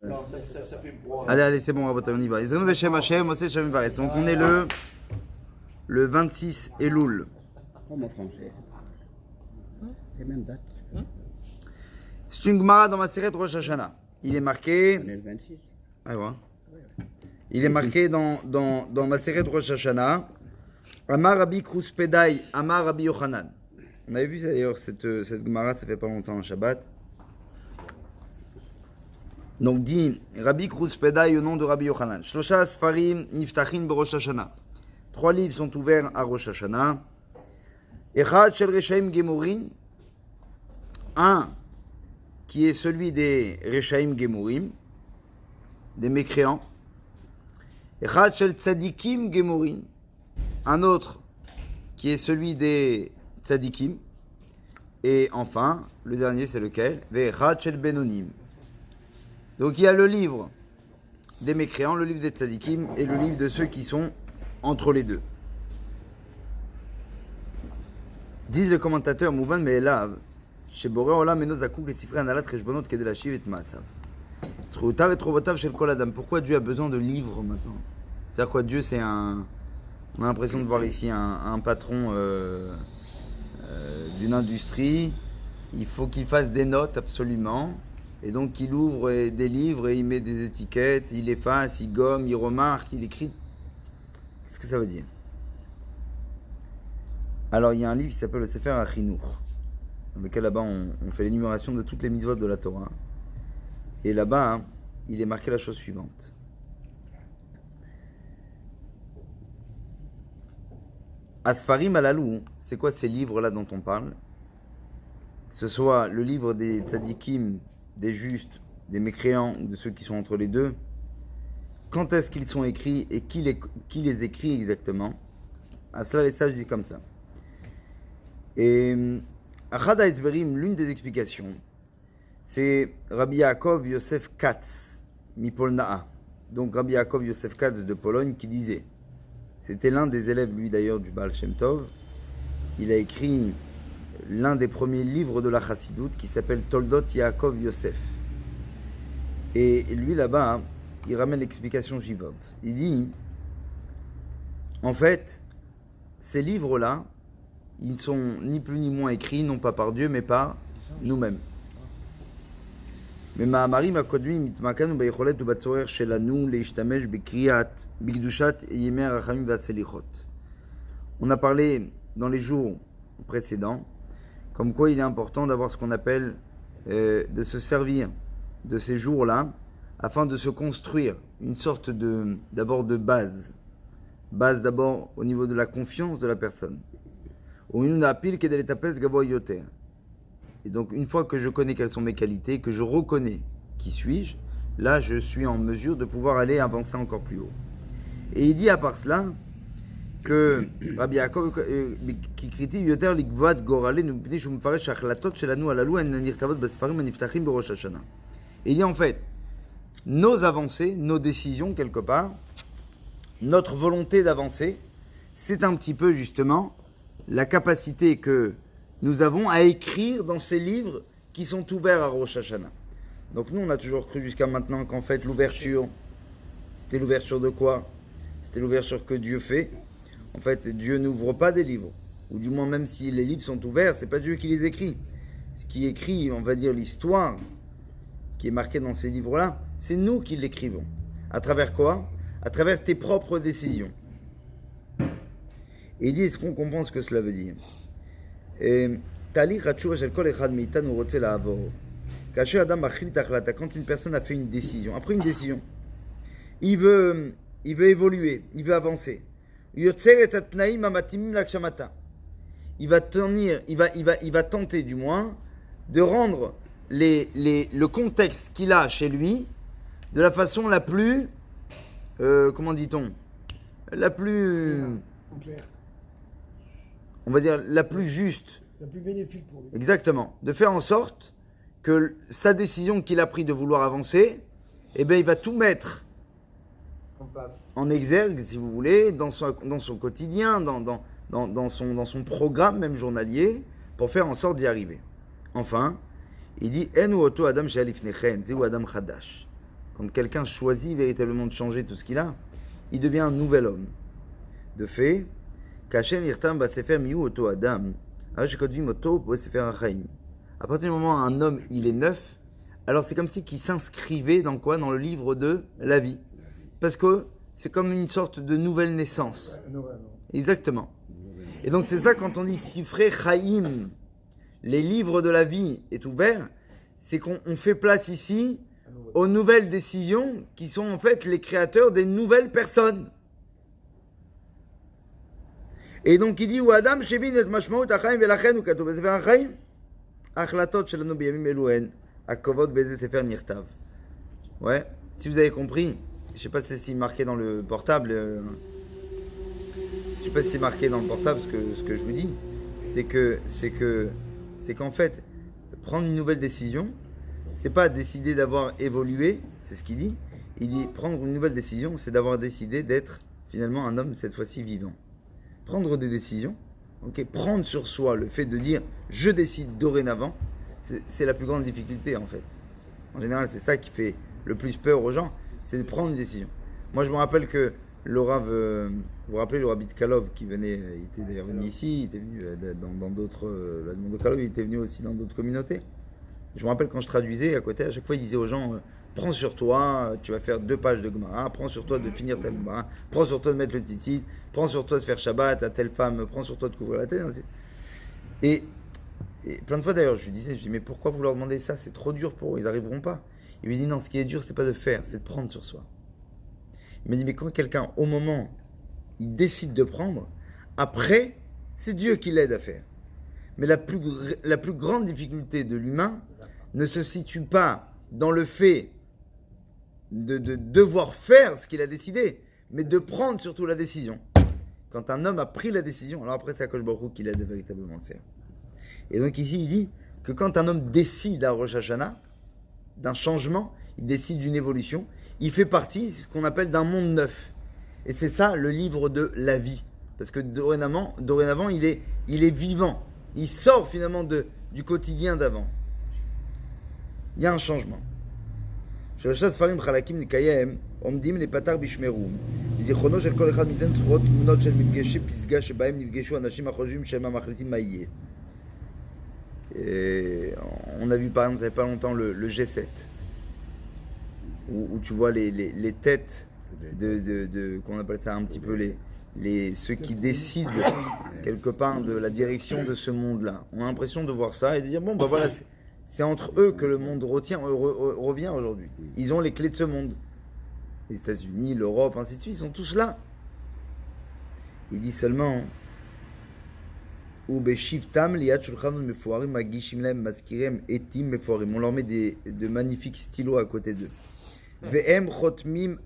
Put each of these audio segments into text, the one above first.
Non, ça fait broie. Allez, c'est bon, Rabotai, on y va. Donc on est le 26 Elul. Comme en français. C'est même date. C'est une Gemara dans ma série Rosh Hashanah. Il est marqué. On est le 26. Ah ouais. Il est marqué dans ma série Rosh Hashanah. Amar Rabbi Kruspedai, Amar Rabbi Yochanan. On avait vu ça d'ailleurs, cette Gemara, ça fait pas longtemps en Shabbat. Donc dit Rabbi Kruspedai au nom de Rabbi Yochanan. Shlosha Sfarim Niftachin Berosh Hashanah. 3 livres sont ouverts à Rosh Hashanah. Echad Shel Reshaim Gemurim. Un qui est celui des Reshaim Gemurim, des mécréants. Echad Shel Tzadikim Gemurim. Un autre qui est celui des Tzadikim. Et enfin, le dernier c'est lequel? Ve'echad Shel Benonim. Donc il y a le livre des mécréants, le livre des tzadikim et le livre de ceux qui sont entre les deux. Disent les commentateurs, Mouvan Me'elav, chez Boré Olam Eno Zakouk les Sifrei Analat Cheshbonot Kedei Lashiv et Maasav. Tzruutav et Trovotav Shel Kol Adam. Pourquoi Dieu a besoin de livres maintenant? C'est-à-dire quoi? Dieu c'est un... On a l'impression de voir ici un patron d'une industrie. Il faut qu'il fasse des notes absolument. Et donc il ouvre des livres et il met des étiquettes, il efface, il gomme, il remarque, il écrit. Qu'est-ce que ça veut dire? Alors il y a un livre qui s'appelle le Sefer HaChinuch, dans lequel là-bas on fait l'énumération de toutes les mitzvot de la Torah. Et là-bas, hein, il est marqué la chose suivante. Asfarim alalou, c'est quoi ces livres-là dont on parle? Que ce soit le livre des tzadikim, des justes, des mécréants ou de ceux qui sont entre les deux, quand est-ce qu'ils sont écrits et qui les écrit exactement? À cela les sages disent comme ça. Et Achad HaEsberim, l'une des explications, c'est Rabbi Yaakov Yosef Katz, Mipolna'a. Donc Rabbi Yaakov Yosef Katz de Pologne qui disait, c'était l'un des élèves lui d'ailleurs du Baal Shem Tov, il a écrit l'un des premiers livres de la Chassidoute qui s'appelle Toldot Yaakov Yosef. Et lui là-bas, hein, il ramène l'explication suivante. Il dit, en fait, ces livres-là, ils sont ni plus ni moins écrits, non pas par Dieu, mais par nous-mêmes. Mais Ma'amarim HaKodmim mitmakanu bayicholet ubatzorer shelanu leishtamesh bekriyat bigdushat yemei harachamim v'aselichot. On a parlé dans les jours précédents comme quoi il est important d'avoir ce qu'on appelle de se servir de ces jours-là afin de se construire une sorte d'abord de base d'abord au niveau de la confiance de la personne. Et donc une fois que je connais quelles sont mes qualités, que je reconnais qui suis-je, là je suis en mesure de pouvoir aller avancer encore plus haut. Et il dit à part cela que Rabbi Yaakov qui critique Yoter Likvat Gorale Nupni Shumfaresh Achlatot Shelanu Alalu En Nirtavot Basfarim Aniftachim Berosh Hashanah. Et il dit en fait, nos avancées, nos décisions quelque part, notre volonté d'avancer, c'est un petit peu justement la capacité que nous avons à écrire dans ces livres qui sont ouverts à Rosh Hashanah. Donc nous on a toujours cru jusqu'à maintenant qu'en fait l'ouverture, c'était l'ouverture de quoi? C'était l'ouverture que Dieu fait. En fait, Dieu n'ouvre pas des livres, ou du moins même si les livres sont ouverts, c'est pas Dieu qui les écrit. Ce qui écrit, on va dire l'histoire qui est marquée dans ces livres-là, c'est nous qui l'écrivons. À travers quoi? À travers tes propres décisions. Et il dit, est-ce qu'on comprend ce que cela veut dire? Quand une personne a fait une décision, après une décision, il veut évoluer, il veut avancer. Il va tenter du moins de rendre le contexte qu'il a chez lui de la façon la plus, comment dit-on, la plus, on va dire la plus juste, La plus bénéfique pour lui. Exactement, de faire en sorte que sa décision qu'il a prise de vouloir avancer, eh bien il va tout mettre en exergue, si vous voulez, dans son quotidien, dans son programme, même journalier, pour faire en sorte d'y arriver. Enfin, il dit « En ou oto adam she'alif nechen, zi ou adam chadash » quand quelqu'un choisit véritablement de changer tout ce qu'il a, il devient un nouvel homme. De fait, Kachem Irtam Basefer Miu Oto Adam, Ashkodvim Oto Basefer Achaim. À partir du moment où un homme il est neuf, alors c'est comme si qu'il s'inscrivait dans quoi? Dans le livre de la vie. Parce que c'est comme une sorte de nouvelle naissance. Exactement. Et donc c'est ça quand on dit Sifrei Chaim, les livres de la vie est ouvert, c'est qu'on fait place ici aux nouvelles décisions qui sont en fait les créateurs des nouvelles personnes. Et donc il dit ou Adam shevin et mashmaut achaim velachen u katuv besefer achaim achlatot shelanu biyamim eluen akovot beze sefer nirtav. Ouais, si vous avez compris, je sais pas si c'est marqué dans le portable. Je sais pas si c'est marqué dans le portable ce que je vous dis, c'est qu'en fait prendre une nouvelle décision, c'est pas décider d'avoir évolué, c'est ce qu'il dit. Il dit prendre une nouvelle décision, c'est d'avoir décidé d'être finalement un homme cette fois-ci vivant. Prendre des décisions, ok, prendre sur soi le fait de dire je décide dorénavant, c'est la plus grande difficulté en fait. En général, c'est ça qui fait le plus peur aux gens, c'est de prendre une décision. Moi, je me rappelle que le Rav, vous vous rappelez le Rabbi de Kalov qui venait, il était d'ailleurs venu ici, il était venu dans d'autres, la demande de Kalov, il était venu aussi dans d'autres communautés. Je me rappelle quand je traduisais à côté, à chaque fois il disait aux gens prends sur toi, tu vas faire 2 pages de Gemara, prends sur toi de finir ta Gemara, prends sur toi de mettre le tzitzit, prends sur toi de faire Shabbat à telle femme, prends sur toi de couvrir la tête. Et plein de fois d'ailleurs, je lui dis mais pourquoi vous leur demandez ça? C'est trop dur pour eux, ils n'arriveront pas. Il lui dit non, ce qui est dur, c'est pas de faire, c'est de prendre sur soi. Il m'a dit mais quand quelqu'un, au moment, il décide de prendre, après, c'est Dieu qui l'aide à faire. Mais la plus grande difficulté de l'humain ne se situe pas dans le fait de devoir faire ce qu'il a décidé, mais de prendre surtout la décision. Quand un homme a pris la décision, alors après c'est Akadosh Baruch Hu qui l'aide véritablement à le faire. Et donc ici il dit que quand un homme décide à Rosh Hashanah d'un changement, il décide d'une évolution, il fait partie, c'est ce qu'on appelle d'un monde neuf. Et c'est ça le livre de la vie. Parce que dorénavant il est vivant. Il sort finalement du quotidien d'avant. Il y a un changement. שלושה ספרים חלקים נקיים עומדים לפתר בשמרו. בזיכרונו של כל אחד מאיתנו זכורות תמונות של מפגשי פסגה שבהם נפגשו אנשים החושבים שהם המחליטים מה יהיה. On a vu par exemple, ça fait pas longtemps, le G7, où tu vois les têtes qu'on appelle ça un petit peu ceux qui décident quelque part de la direction de ce monde-là. On a l'impression de voir ça et de dire bon, bah voilà, c'est entre eux que le monde revient aujourd'hui. Ils ont les clés de ce monde. Les États-Unis, l'Europe, ainsi de suite, ils sont tous là. Il dit seulement on leur met de magnifiques stylos à côté d'eux. V'em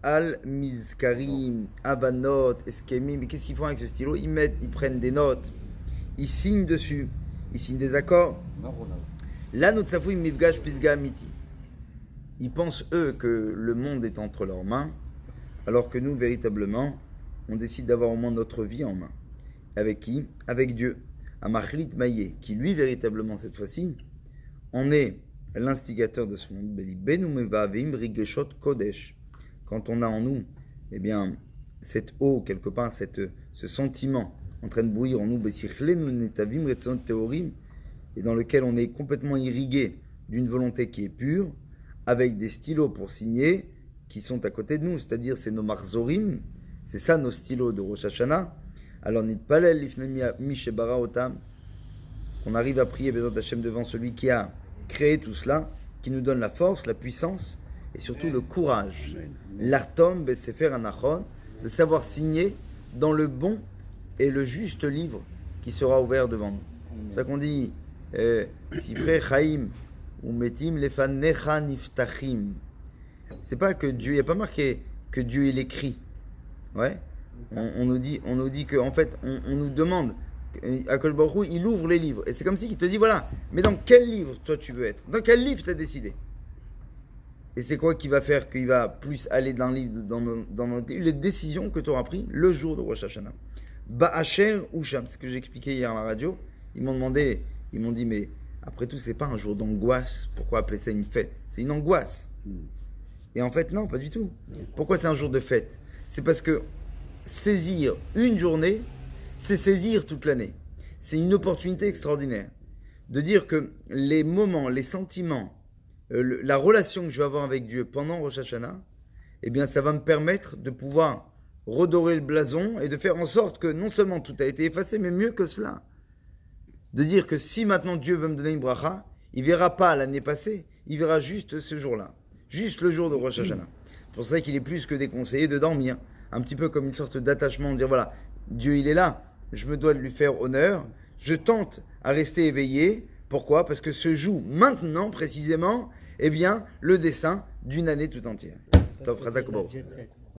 al mizkarim, avanot, eskemim. Mais qu'est-ce qu'ils font avec ce stylo? Ils prennent des notes, ils signent dessus, ils signent des accords. Là, nous tsafouim mifgash pisga amiti. Ils pensent eux que le monde est entre leurs mains, alors que nous, véritablement, on décide d'avoir au moins notre vie en main. Avec qui? Avec Dieu. Amachlit Maïe, qui lui, véritablement, cette fois-ci, en est l'instigateur de ce monde. Quand on a en nous, eh bien, cette eau, quelque part, ce sentiment en train de bouillir en nous, et dans lequel on est complètement irrigué d'une volonté qui est pure, avec des stylos pour signer, qui sont à côté de nous, c'est-à-dire c'est nos marzorim, c'est ça nos stylos de Rosh Hashanah. Alors, nitpalel lifnei mi shebara otam, on arrive à prier Bezrat Hashem devant celui qui a créé tout cela, qui nous donne la force, la puissance et surtout le courage. L'artom besefer anachon, de savoir signer dans le bon et le juste livre qui sera ouvert devant nous. C'est ça qu'on dit Sifrei Chaim ou Metim lefanecha niftachim. C'est pas que Dieu, il n'y a pas marqué que Dieu il écrit. Ouais. On nous dit que en fait on nous demande, Akadosh Baruch Hu, il ouvre les livres et c'est comme si il te dit voilà, mais dans quel livre toi tu veux être, dans quel livre tu as décidé, et c'est quoi qui va faire qu'il va plus aller dans le livre, dans les décisions que tu auras prises le jour de Rosh Hashanah. Ba'asher Usham, ce que j'ai expliqué hier à la radio. Ils m'ont dit mais après tout c'est pas un jour d'angoisse, pourquoi appeler ça une fête? C'est une angoisse. Et en fait, non, pas du tout. Pourquoi c'est un jour de fête? C'est parce que saisir une journée, c'est saisir toute l'année. C'est une opportunité extraordinaire de dire que les moments, les sentiments, la relation que je vais avoir avec Dieu pendant Rosh Hashanah, eh bien, ça va me permettre de pouvoir redorer le blason et de faire en sorte que non seulement tout a été effacé, mais mieux que cela. De dire que si maintenant Dieu veut me donner une bracha, il ne verra pas l'année passée, il verra juste ce jour-là. Juste le jour de Rosh Hashanah. C'est pour ça qu'il est plus que déconseillé de dormir. Un petit peu comme une sorte d'attachement, de dire voilà, Dieu il est là, je me dois de lui faire honneur, je tente à rester éveillé. Pourquoi? Parce que se joue maintenant, précisément, eh bien, le dessin d'une année tout entière. Top, Razak Obo. Jet set.